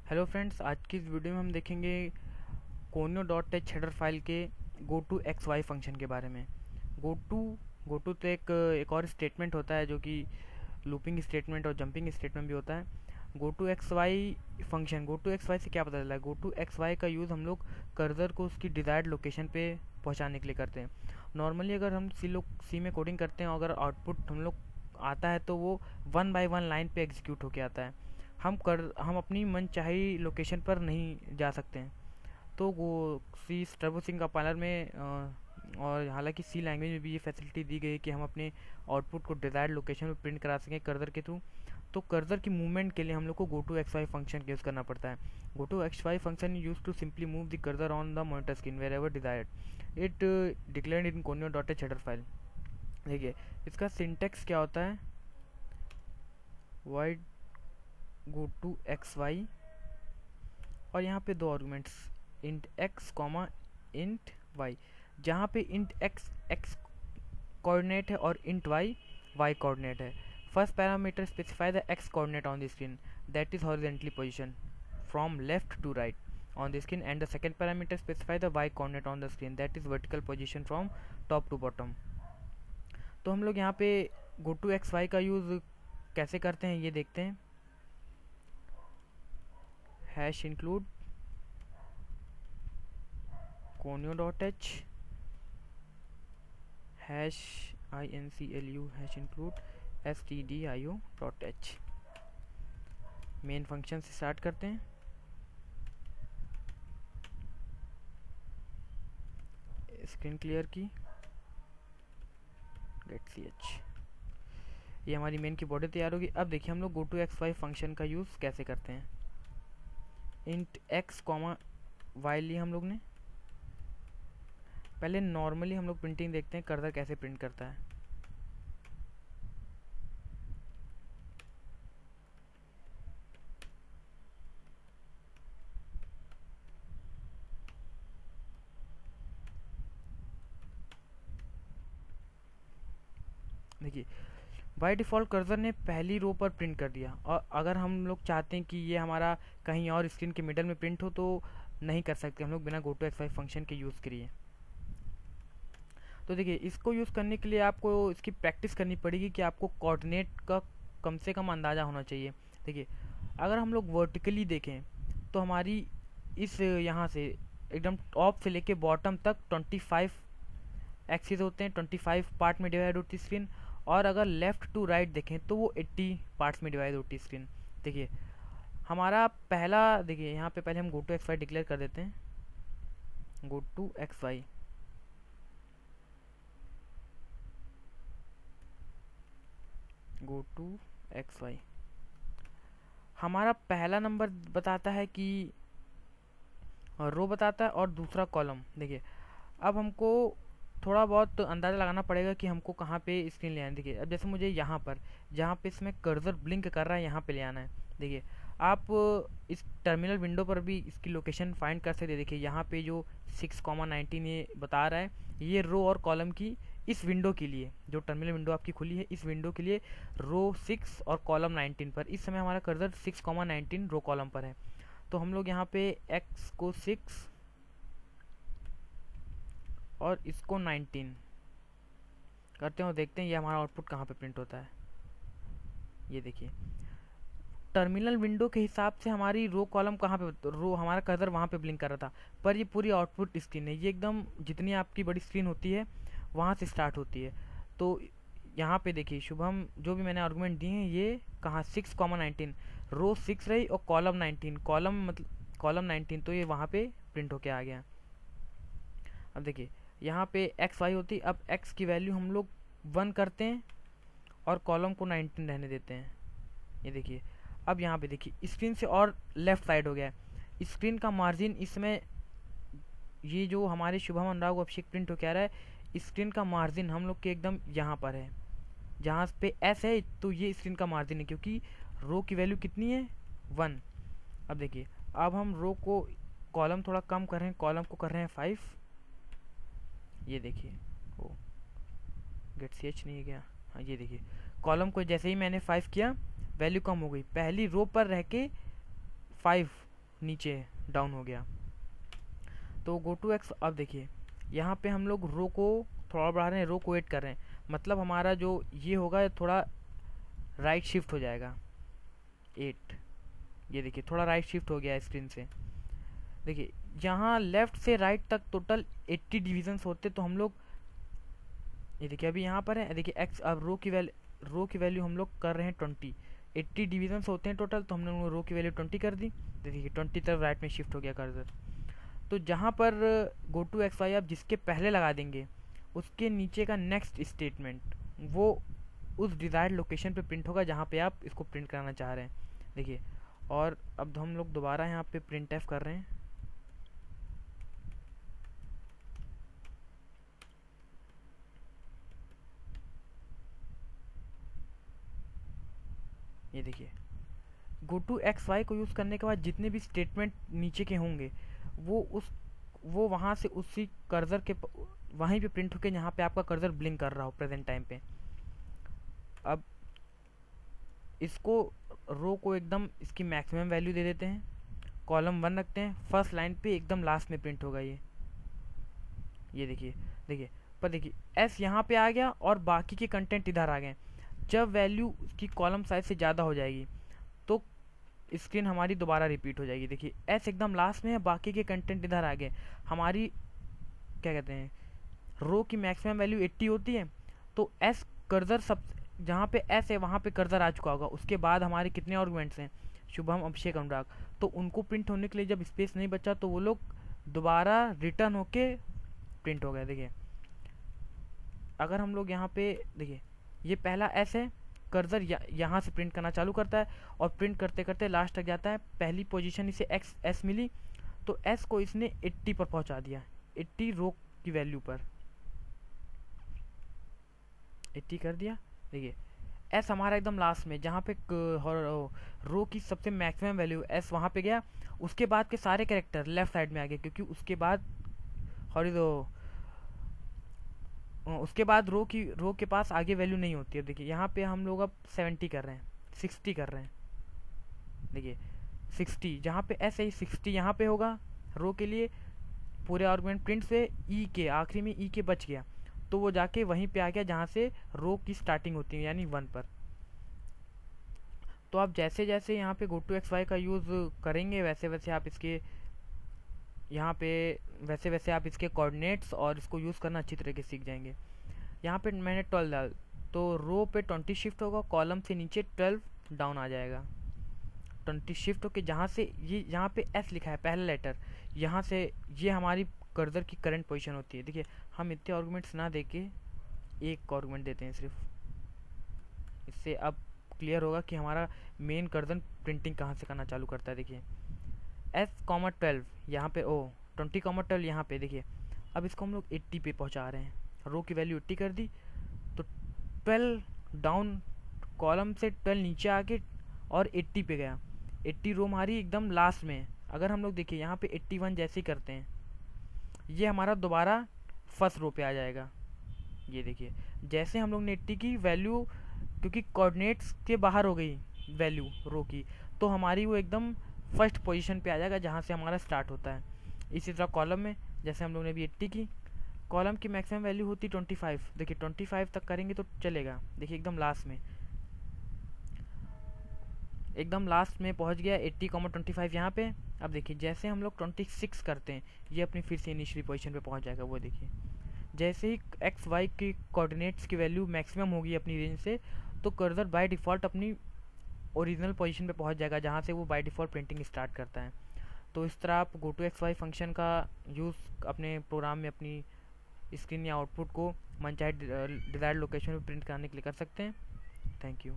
Hello friends, आज की इस वीडियो में हम देखेंगे कोनियो डॉट टच हेडर फाइल के go to X Y function के बारे में। गो टू तो एक और स्टेटमेंट होता है जो कि लूपिंग स्टेटमेंट और जंपिंग स्टेटमेंट भी होता है। Go to X Y function, go to X Y से क्या पता चला है? गो टू एक्स वाई का यूज़ हम लोग कर्सर को उसकी डिज़ायर्ड लोकेशन पे पहुंचाने के लिए करते हैं। नॉर्मली अगर हम सी में कोडिंग करते हैं, अगर आउटपुट हम लोग आता है तो वो 1 बाय 1 लाइन पे एग्जीक्यूट होके आता है। हम अपनी मनचाही लोकेशन पर नहीं जा सकते हैं। तो वो सी टर्बो सिंह कंपाइलर में और हालांकि सी लैंग्वेज में भी ये फैसिलिटी दी गई है कि हम अपने आउटपुट को डिजायर्ड लोकेशन में प्रिंट करा सकें कर्सर के थ्रू। तो कर्सर की मूवमेंट के लिए हम लोग को go to X Y function use करना पड़ता है। Go to X Y function use to simply move the cursor on the monitor screen wherever desired. It declared in conio dot H header file. देखिए, इसका syntax क्या होता है? Y go to X Y, और यहाँ पे दो arguments int X comma int Y, जहाँ पे इंट एक्स एक्स कोऑर्डिनेट है और इंट वाई वाई कोऑर्डिनेट है। First parameter specify the X coordinate on the screen that is horizontally position from left to right on the screen, and the second parameter specify the y coordinate on the screen that is vertical position from top to bottom। तो हम लोग यहाँ पे go to x y का use कैसे करते हैं ये देखते हैं। Hash include conio dot H hash inclu hash include stdio dot H. Main function से स्टार्ट करते हैं। स्क्रीन क्लियर की गेट सी एच, ये हमारी मेन की बॉडी तैयार होगी। अब देखिए हम लोग go to X Y function का यूज़ कैसे करते हैं। इंट एक्स कॉमा वाई लिए हम लोग ने। पहले नॉर्मली हम लोग प्रिंटिंग देखते हैं कर्सर कैसे प्रिंट करता है। देखिए, बाय डिफ़ॉल्ट कर्सर ने पहली रो पर प्रिंट कर दिया, और अगर हम लोग चाहते हैं कि ये हमारा कहीं और स्क्रीन के मिडल में प्रिंट हो तो नहीं कर सकते हम लोग बिना go to X Y function के यूज़ करिए। तो देखिए, इसको यूज़ करने के लिए आपको इसकी प्रैक्टिस करनी पड़ेगी कि आपको कोऑर्डिनेट का कम से कम अंदाज़ा होना चाहिए। देखिए, अगर हम लोग वर्टिकली देखें तो हमारी इस यहाँ से एकदम टॉप से लेके बॉटम तक 25 एक्सिस होते हैं, 25 पार्ट में डिवाइड होती है स्क्रीन। और अगर लेफ़्ट टू राइट देखें तो वो 80 पार्ट्स में डिवाइड होती है स्क्रीन। देखिए, हमारा पहला, देखिए यहाँ पे पहले हम go to X Y declare कर देते हैं। Go to X Y, go to X Y हमारा पहला नंबर बताता है कि रो बताता है और दूसरा कॉलम। देखिए, अब हमको थोड़ा बहुत अंदाज़ा लगाना पड़ेगा कि हमको कहाँ पे स्क्रीन ले आना है। देखिए, अब जैसे मुझे यहाँ पर जहाँ पे इसमें कर्सर ब्लिंक कर रहा है यहाँ पे ले आना है। देखिए, आप इस टर्मिनल विंडो पर भी इसकी लोकेशन फाइंड कर सकते हैं। देखिए, यहाँ पे जो 6,19 ये बता रहा है, ये रो और कॉलम की इस विंडो के लिए, जो टर्मिनल विंडो आपकी खुली है इस विंडो के लिए रो 6 और कॉलम 19 पर, इस समय हमारा कर्सर 6,19 रो कॉलम पर है। तो हम लोग यहाँ पे x को 6 और इसको 19 करते हैं और देखते हैं ये हमारा आउटपुट कहाँ पे प्रिंट होता है। ये देखिए, टर्मिनल विंडो के हिसाब से हमारी रो कॉलम कहाँ पे, रो हमारा कर्सर वहाँ पे ब्लिंक कर रहा था, पर ये पूरी आउटपुट स्क्रीन है, ये एकदम जितनी आपकी बड़ी स्क्रीन होती है वहाँ से स्टार्ट होती है। तो यहाँ पे देखिए, शुभम जो भी मैंने आर्गूमेंट दिए हैं ये कहाँ 6,19 रो 6 रही और कॉलम 19, कॉलम मतलब कॉलम 19, तो ये वहाँ पे प्रिंट होके आ गया। अब देखिए, यहाँ पे एक्स वाई होती, अब एक्स की वैल्यू हम लोग 1 करते हैं और कॉलम को 19 रहने देते हैं। ये देखिए, अब यहाँ पे देखिए स्क्रीन से और लेफ्ट साइड हो गया है। स्क्रीन का मार्जिन इसमें, ये जो हमारे शुभम अनुराग अभिषेक प्रिंट हो क्या रहा है, स्क्रीन का मार्जिन हम लोग के एकदम यहाँ पर है, जहाँ पे एस है तो ये स्क्रीन का मार्जिन है, क्योंकि रो की वैल्यू कितनी है 1। अब देखिए, अब हम रो को कॉलम थोड़ा कम कर रहे हैं, कॉलम को कर रहे हैं 5। ये देखिए, ओ गेट सी एच नहीं गया, हाँ ये देखिए, कॉलम को जैसे ही मैंने 5 किया वैल्यू कम हो गई, पहली रो पर रह के 5 नीचे डाउन हो गया। तो गो टू एक्स, अब देखिए यहाँ पे हम लोग रो को थोड़ा बढ़ा रहे हैं, रो को 8 कर रहे हैं, मतलब हमारा जो ये होगा थोड़ा राइट शिफ्ट हो जाएगा 8। ये देखिए थोड़ा राइट शिफ्ट हो गया स्क्रीन से। देखिए यहाँ लेफ्ट से राइट तक टोटल 80 डिविजन्स होते, तो हम लोग ये देखिए अभी यहाँ पर है, देखिए एक्स, अब रो की वैल्यू हम लोग कर रहे हैं 20। 80 डिविजन्स होते हैं टोटल, तो हमने रो की वैल्यू 20 कर दी। देखिए 20 तरफ राइट में शिफ्ट हो गया कर्सर। तो जहाँ पर गो टू एक्स वाई आप जिसके पहले लगा देंगे, उसके नीचे का नेक्स्ट स्टेटमेंट वो उस डिज़ायर्ड लोकेशन पे प्रिंट होगा जहाँ पे आप इसको प्रिंट कराना चाह रहे हैं। देखिए, और अब हम लोग दोबारा यहाँ पे प्रिंट एफ कर रहे हैं। ये देखिए गो टू एक्स वाई को यूज़ करने के बाद जितने भी स्टेटमेंट नीचे के होंगे वो वहाँ से उसी कर्सर के वहीं पे प्रिंट होके जहाँ पे आपका कर्सर ब्लिंक कर रहा हो प्रेजेंट टाइम पे। अब इसको रो को एकदम इसकी मैक्सिमम वैल्यू दे देते हैं, कॉलम 1 रखते हैं, फर्स्ट लाइन पे एकदम लास्ट में प्रिंट होगा ये देखिए। देखिए पर देखिए एस यहाँ पे आ गया और बाकी के कंटेंट इधर आ गए। जब वैल्यू की कॉलम साइज से ज़्यादा हो जाएगी तो स्क्रीन हमारी दोबारा रिपीट हो जाएगी। देखिए एस एकदम लास्ट में है, बाकी के कंटेंट इधर आ गए। हमारी क्या कहते हैं, रो की मैक्सिमम वैल्यू 80 होती है, तो एस कर्सर सब जहाँ पे एस है वहाँ पे कर्सर आ चुका होगा। उसके बाद हमारे कितने आर्गुमेंट्स हैं, शुभम, अभिषेक, अनुराग, तो उनको प्रिंट होने के लिए जब स्पेस नहीं बचा तो वो लोग दोबारा रिटर्न होके प्रिंट हो गए। देखिए अगर हम लोग यहाँ पे देखिए ये पहला एस है, कर्सर यहाँ से प्रिंट करना चालू करता है और प्रिंट करते करते लास्ट तक जाता है। पहली पोजीशन इसे एक्स एस मिली, तो एस को इसने 80 पर पहुंचा दिया, 80 रो की वैल्यू पर 80 कर दिया। देखिए एस हमारा एकदम लास्ट में जहाँ पे रो की सबसे मैक्सिमम वैल्यू एस वहाँ पे गया। उसके बाद के सारे कैरेक्टर लेफ्ट साइड में आ गए, क्योंकि उसके बाद उसके बाद रो के पास आगे वैल्यू नहीं होती है। देखिए यहाँ पे हम लोग अब 70 कर रहे हैं, 60 कर रहे हैं। देखिए 60 जहाँ पे एस है 60 यहाँ पे होगा रो के लिए। पूरे आर्गुमेंट प्रिंट से ई के आखिरी में ई के बच गया, तो वो जाके वहीं पे आ गया जहाँ से रो की स्टार्टिंग होती है, यानी 1 पर। तो आप जैसे जैसे यहाँ पे गो टू एक्स वाई का यूज़ करेंगे वैसे वैसे आप इसके यहाँ पे वैसे वैसे आप इसके कोऑर्डिनेट्स और इसको यूज़ करना अच्छी तरीके से सीख जाएंगे। यहाँ पे मैंने 12 डाल, तो रो पे 20 शिफ्ट होगा, कॉलम से नीचे 12 डाउन आ जाएगा। 20 शिफ्ट होके जहाँ से ये यहाँ पे एस लिखा है पहला लेटर, यहाँ से ये हमारी कर्सर की करंट पोजीशन होती है। देखिए हम इतने आर्गुमेंट्स ना देके एक आर्गुमेंट देते हैं सिर्फ, इससे अब क्लियर होगा कि हमारा मेन कर्सर प्रिंटिंग कहाँ से करना चालू करता है। देखिए S, 12 यहाँ पे, 20, 12 यहाँ पे। देखिए अब इसको हम लोग 80 पे पहुँचा रहे हैं, रो की वैल्यू 80 कर दी, तो 12 डाउन, कॉलम से 12 नीचे आके और 80 पे गया। 80 रो हमारी एकदम लास्ट में है। अगर हम लोग देखिए यहाँ पे 81 जैसे ही करते हैं, ये हमारा दोबारा फर्स्ट रो पे आ जाएगा। ये देखिए जैसे हम लोग ने 80 की वैल्यू, क्योंकि कोऑर्डिनेट्स के बाहर हो गई वैल्यू रो की, तो हमारी वो एकदम फर्स्ट पोजीशन पे आ जाएगा जहाँ से हमारा स्टार्ट होता है। इसी तरह कॉलम में जैसे हम लोग ने अभी 80 की, कॉलम की मैक्सिमम वैल्यू होती 25। देखिए 25 तक करेंगे तो चलेगा। देखिए एकदम लास्ट में, एकदम लास्ट में पहुंच गया 80, 25 यहाँ पे। अब देखिए जैसे हम लोग 26 करते हैं, ये अपनी फिर से इनिशियली पोजीशन पे पहुंच जाएगा। वो देखिए जैसे ही एक्स वाई की कोऑर्डिनेट्स की वैल्यू मैक्सिमम होगी अपनी रेंज से, तो कर्सर बाय डिफ़ॉल्ट अपनी ओरिजिनल पोजीशन पे पहुंच जाएगा जहाँ से वो बाय डिफ़ॉल्ट प्रिंटिंग स्टार्ट करता है। तो इस तरह आप go to X Y function का यूज़ अपने प्रोग्राम में अपनी स्क्रीन या आउटपुट को मनचाहे डिजायर्ड लोकेशन पे प्रिंट करने के लिए कर सकते हैं। Thank you.